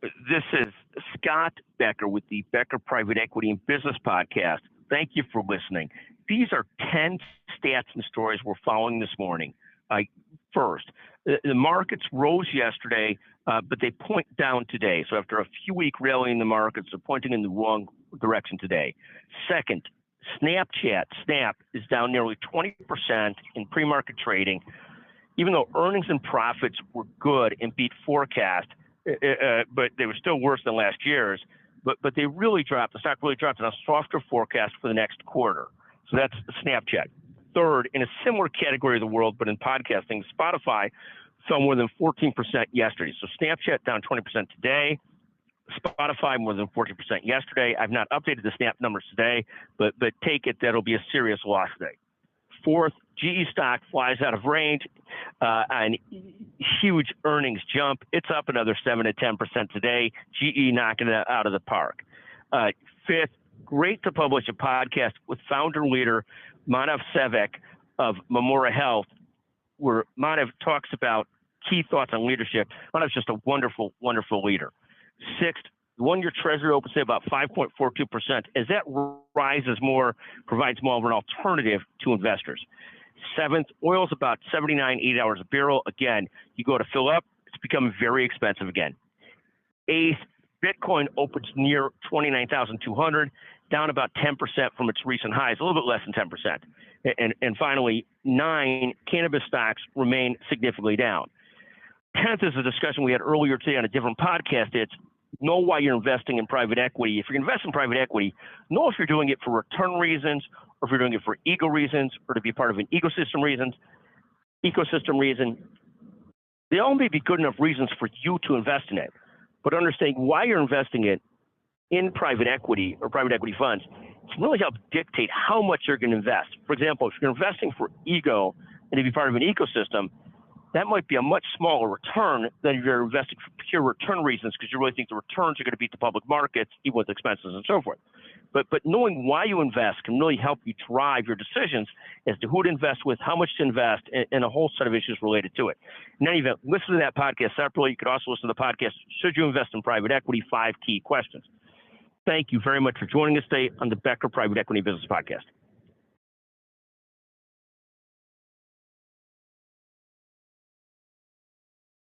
This is Scott Becker with the Becker Private Equity and Business Podcast. Thank you for listening. These are 10 stats and stories we're following this morning. First, the markets rose yesterday, but they point down today. So after a few week rally in the markets, they're pointing in the wrong direction today. Second, Snapchat, Snap, is down nearly 20% in pre-market trading. Even though earnings and profits were good and beat forecast, but they were still worse than last year's, but they really dropped. The stock really dropped on a softer forecast for the next quarter. So that's Snapchat. Third, in a similar category of the world, but in podcasting, Spotify fell more than 14% yesterday. So Snapchat down 20% today. Spotify more than 14% yesterday. I've not updated the Snap numbers today, but take it that'll be a serious loss today. Fourth, GE stock flies out of range, and huge earnings jump. It's up another 7 to 10% today. GE knocking it out of the park. Fifth, great to publish a podcast with founder leader Manav Sevek of Memora Health, where Manav talks about key thoughts on leadership. Manav's just a wonderful, wonderful leader. Sixth, the one-year Treasury opens at about 5.42%. As that rises more, provides more of an alternative to investors. Seventh, oil's about 79, 80 dollars a barrel. Again, you go to fill up, it's becoming very expensive again. Eighth, Bitcoin opens near 29,200, down about 10% from its recent highs, a little bit less than 10%. And finally, 9, cannabis stocks remain significantly down. 10th is a discussion we had earlier today on a different podcast. It's know why you're investing in private equity. If you're investing in private equity, know if you're doing it for return reasons, or if you're doing it for ego reasons, or to be part of an ecosystem reason. They all may be good enough reasons for you to invest in it, but understanding why you're investing it in private equity or private equity funds can really help dictate how much you're going to invest. For example, if you're investing for ego and to be part of an ecosystem, that might be a much smaller return than if you're investing for pure return reasons because you really think the returns are going to beat the public markets, even with expenses and so forth. But knowing why you invest can really help you drive your decisions as to who to invest with, how much to invest, and a whole set of issues related to it. In any event, listen to that podcast separately. You could also listen to the podcast, Should You Invest in Private Equity? 5 Key Questions. Thank you very much for joining us today on the Becker Private Equity Business Podcast.